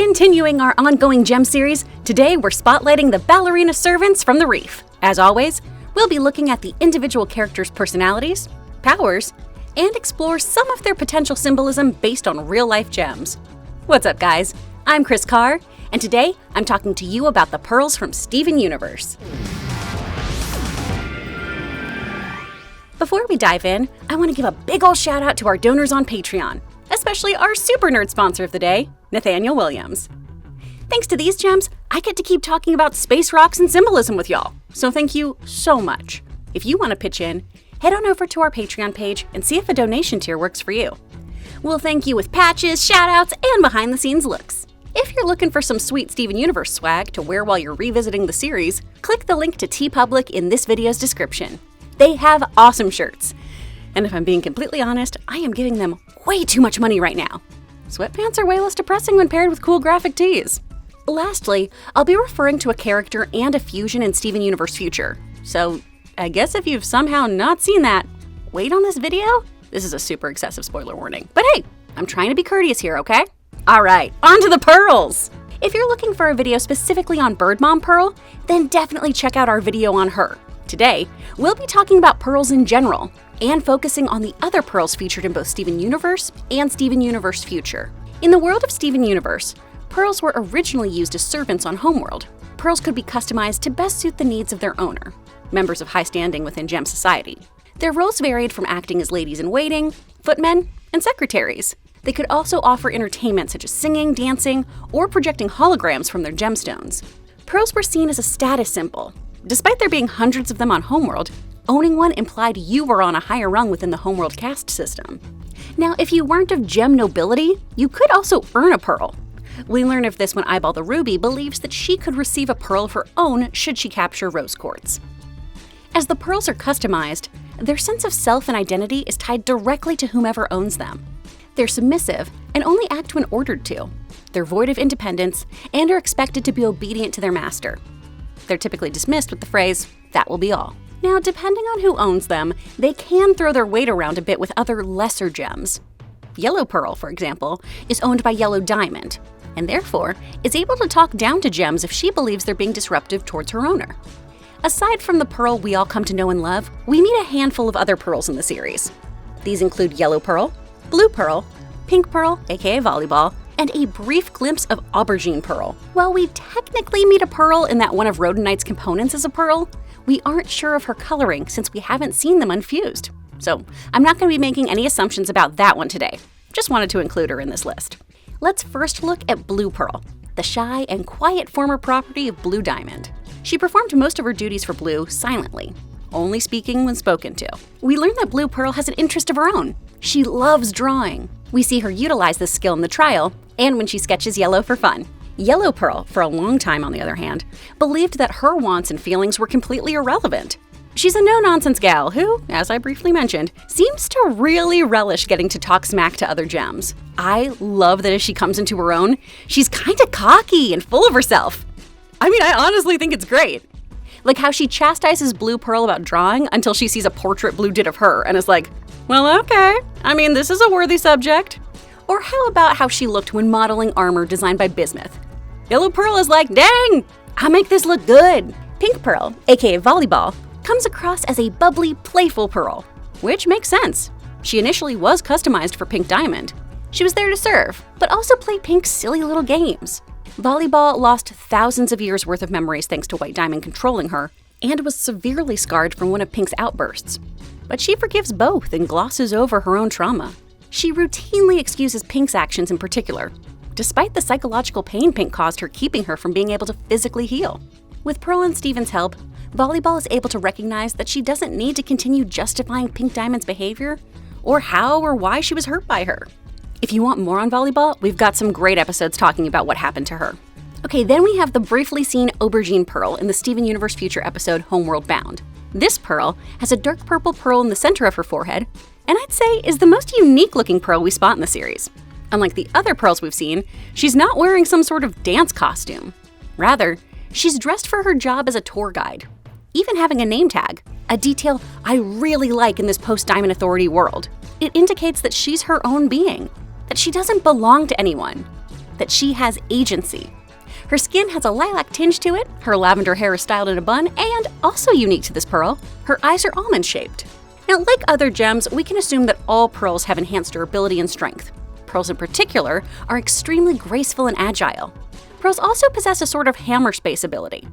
Continuing our ongoing gem series, today we're spotlighting the ballerina servants from the Reef. As always, we'll be looking at the individual characters' personalities, powers, and explore some of their potential symbolism based on real-life gems. What's up, guys? I'm Kris Carr, and today I'm talking to you about the pearls from Steven Universe. Before we dive in, I want to give a big ol' shout out to our donors on Patreon, especially our super nerd sponsor of the day, Nathaniel Williams. Thanks to these gems, I get to keep talking about space rocks and symbolism with y'all, so thank you so much. If you want to pitch in, head on over to our Patreon page and see if a donation tier works for you. We'll thank you with patches, shoutouts, and behind-the-scenes looks. If you're looking for some sweet Steven Universe swag to wear while you're revisiting the series, click the link to TeePublic in this video's description. They have awesome shirts. And if I'm being completely honest, I am giving them way too much money right now. Sweatpants are way less depressing when paired with cool graphic tees. Lastly, I'll be referring to a character and a fusion in Steven Universe Future. So I guess if you've somehow not seen that, wait on this video? This is a super excessive spoiler warning. But hey, I'm trying to be courteous here, okay? All right, on to the pearls! If you're looking for a video specifically on Bird Mom Pearl, then definitely check out our video on her. Today, we'll be talking about pearls in general, and focusing on the other pearls featured in both Steven Universe and Steven Universe Future. In the world of Steven Universe, pearls were originally used as servants on Homeworld. Pearls could be customized to best suit the needs of their owner, members of high standing within gem society. Their roles varied from acting as ladies-in-waiting, footmen, and secretaries. They could also offer entertainment such as singing, dancing, or projecting holograms from their gemstones. Pearls were seen as a status symbol. Despite there being hundreds of them on Homeworld, owning one implied you were on a higher rung within the Homeworld caste system. Now, if you weren't of gem nobility, you could also earn a pearl. We learn of this when Eyeball the Ruby believes that she could receive a pearl of her own should she capture rose quartz. As the pearls are customized, their sense of self and identity is tied directly to whomever owns them. They're submissive and only act when ordered to. They're void of independence and are expected to be obedient to their master. They're typically dismissed with the phrase, "that will be all." Now, depending on who owns them, they can throw their weight around a bit with other lesser gems. Yellow Pearl, for example, is owned by Yellow Diamond, and therefore is able to talk down to gems if she believes they're being disruptive towards her owner. Aside from the pearl we all come to know and love, we meet a handful of other pearls in the series. These include Yellow Pearl, Blue Pearl, Pink Pearl, aka Volleyball, and a brief glimpse of Aubergine Pearl. While we technically meet a pearl in that one of Rhodonite's components is a pearl, we aren't sure of her coloring since we haven't seen them unfused. So I'm not going to be making any assumptions about that one today. Just wanted to include her in this list. Let's first look at Blue Pearl, the shy and quiet former property of Blue Diamond. She performed most of her duties for Blue silently, only speaking when spoken to. We learn that Blue Pearl has an interest of her own. She loves drawing. We see her utilize this skill in the trial and when she sketches Yellow for fun. Yellow Pearl, for a long time on the other hand, believed that her wants and feelings were completely irrelevant. She's a no-nonsense gal who, as I briefly mentioned, seems to really relish getting to talk smack to other gems. I love that as she comes into her own, she's kinda cocky and full of herself. I mean, I honestly think it's great. Like how she chastises Blue Pearl about drawing until she sees a portrait Blue did of her and is like, well, okay, I mean, this is a worthy subject. Or how about how she looked when modeling armor designed by Bismuth? Yellow Pearl is like, dang, I make this look good. Pink Pearl, aka Volleyball, comes across as a bubbly, playful pearl, which makes sense. She initially was customized for Pink Diamond. She was there to serve, but also play Pink's silly little games. Volleyball lost thousands of years worth of memories thanks to White Diamond controlling her, and was severely scarred from one of Pink's outbursts. But she forgives both and glosses over her own trauma. She routinely excuses Pink's actions in particular, despite the psychological pain Pink caused her keeping her from being able to physically heal. With Pearl and Steven's help, Volleyball is able to recognize that she doesn't need to continue justifying Pink Diamond's behavior, or how or why she was hurt by her. If you want more on Volleyball, we've got some great episodes talking about what happened to her. Okay, then we have the briefly seen Aubergine Pearl in the Steven Universe Future episode Homeworld Bound. This pearl has a dark purple pearl in the center of her forehead, and I'd say is the most unique looking pearl we spot in the series. Unlike the other pearls we've seen, she's not wearing some sort of dance costume. Rather, she's dressed for her job as a tour guide, even having a name tag, a detail I really like in this post-Diamond Authority world. It indicates that she's her own being, that she doesn't belong to anyone. that she has agency. Her skin has a lilac tinge to it, her lavender hair is styled in a bun, and also unique to this pearl, her eyes are almond-shaped. Now, like other gems, we can assume that all pearls have enhanced durability and strength. Pearls in particular are extremely graceful and agile. Pearls also possess a sort of hammer space ability.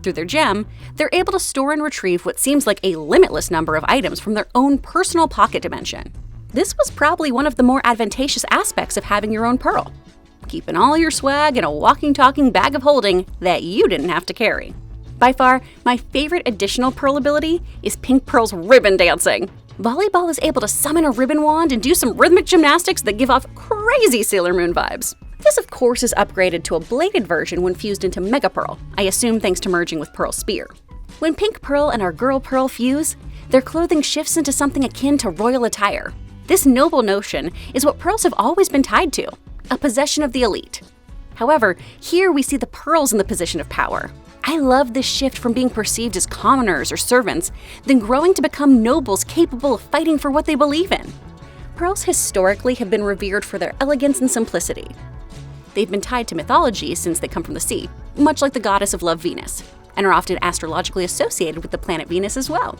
Through their gem, they're able to store and retrieve what seems like a limitless number of items from their own personal pocket dimension. This was probably one of the more advantageous aspects of having your own pearl, keeping all your swag in a walking, talking bag of holding that you didn't have to carry. By far, my favorite additional pearl ability is Pink Pearl's ribbon dancing. Volleyball is able to summon a ribbon wand and do some rhythmic gymnastics that give off crazy Sailor Moon vibes. This, of course, is upgraded to a bladed version when fused into Mega Pearl, I assume thanks to merging with Pearl Spear. When Pink Pearl and our girl Pearl fuse, their clothing shifts into something akin to royal attire. This noble notion is what pearls have always been tied to, a possession of the elite. However, here we see the pearls in the position of power. I love this shift from being perceived as commoners or servants, then growing to become nobles capable of fighting for what they believe in. Pearls historically have been revered for their elegance and simplicity. They've been tied to mythology since they come from the sea, much like the goddess of love Venus, and are often astrologically associated with the planet Venus as well.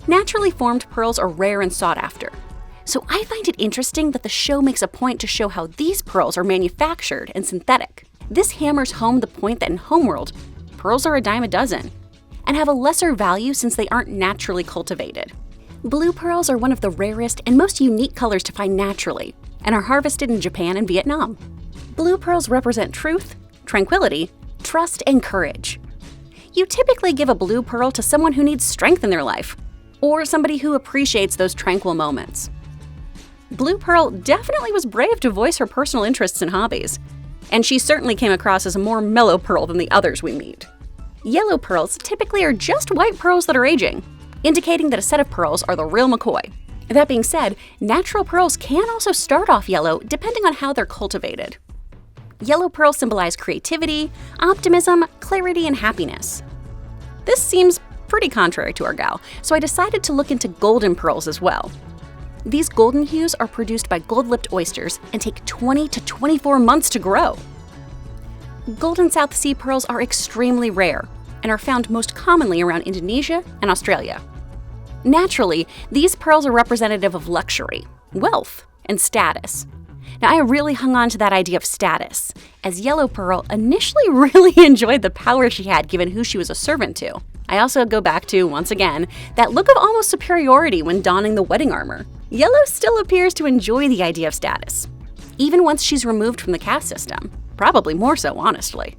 Naturally formed pearls are rare and sought after. So I find it interesting that the show makes a point to show how these pearls are manufactured and synthetic. This hammers home the point that in Homeworld, pearls are a dime a dozen, and have a lesser value since they aren't naturally cultivated. Blue pearls are one of the rarest and most unique colors to find naturally, and are harvested in Japan and Vietnam. Blue pearls represent truth, tranquility, trust, and courage. You typically give a blue pearl to someone who needs strength in their life, or somebody who appreciates those tranquil moments. Blue Pearl definitely was brave to voice her personal interests and hobbies, and she certainly came across as a more mellow pearl than the others we meet. Yellow pearls typically are just white pearls that are aging, indicating that a set of pearls are the real McCoy. That being said, natural pearls can also start off yellow depending on how they're cultivated. Yellow pearls symbolize creativity, optimism, clarity, and happiness. This seems pretty contrary to our gal, so I decided to look into golden pearls as well. These golden hues are produced by gold-lipped oysters and take 20 to 24 months to grow. Golden South Sea pearls are extremely rare and are found most commonly around Indonesia and Australia. Naturally, these pearls are representative of luxury, wealth, and status. Now, I really hung on to that idea of status, as Yellow Pearl initially really enjoyed the power she had given who she was a servant to. I also go back to, once again, that look of almost superiority when donning the wedding armor. Yellow still appears to enjoy the idea of status, even once she's removed from the caste system. Probably more so, honestly.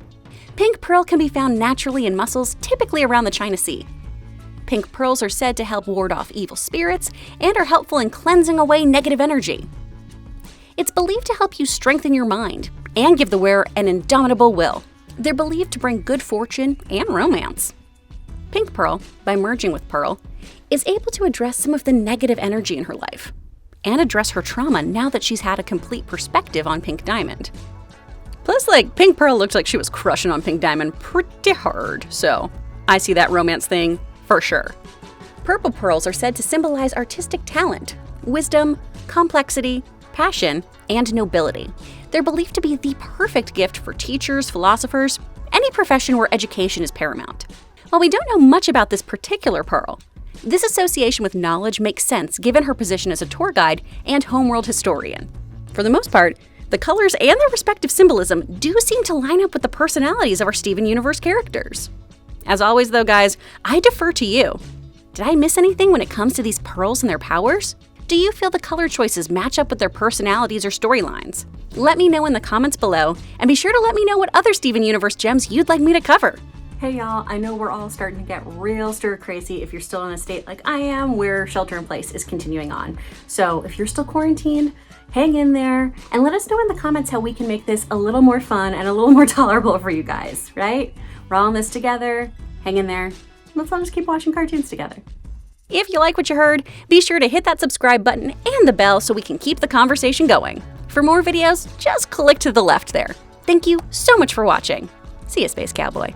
Pink Pearl can be found naturally in mussels, typically around the China Sea. Pink pearls are said to help ward off evil spirits and are helpful in cleansing away negative energy. It's believed to help you strengthen your mind and give the wearer an indomitable will. They're believed to bring good fortune and romance. Pink Pearl, by merging with Pearl, is able to address some of the negative energy in her life and address her trauma now that she's had a complete perspective on Pink Diamond. Plus, Pink Pearl looks like she was crushing on Pink Diamond pretty hard, so I see that romance thing for sure. Purple pearls are said to symbolize artistic talent, wisdom, complexity, passion, and nobility. They're believed to be the perfect gift for teachers, philosophers, any profession where education is paramount. While we don't know much about this particular pearl, this association with knowledge makes sense given her position as a tour guide and homeworld historian. For the most part, the colors and their respective symbolism do seem to line up with the personalities of our Steven Universe characters. As always though, guys, I defer to you. Did I miss anything when it comes to these pearls and their powers? Do you feel the color choices match up with their personalities or storylines? Let me know in the comments below, and be sure to let me know what other Steven Universe gems you'd like me to cover. Hey y'all, I know we're all starting to get real stir crazy if you're still in a state like I am where shelter in place is continuing on. So if you're still quarantined, hang in there and let us know in the comments how we can make this a little more fun and a little more tolerable for you guys, right? We're all in this together, hang in there. Let's all just keep watching cartoons together. If you like what you heard, be sure to hit that subscribe button and the bell so we can keep the conversation going. For more videos, just click to the left there. Thank you so much for watching. See ya, Space Cowboy.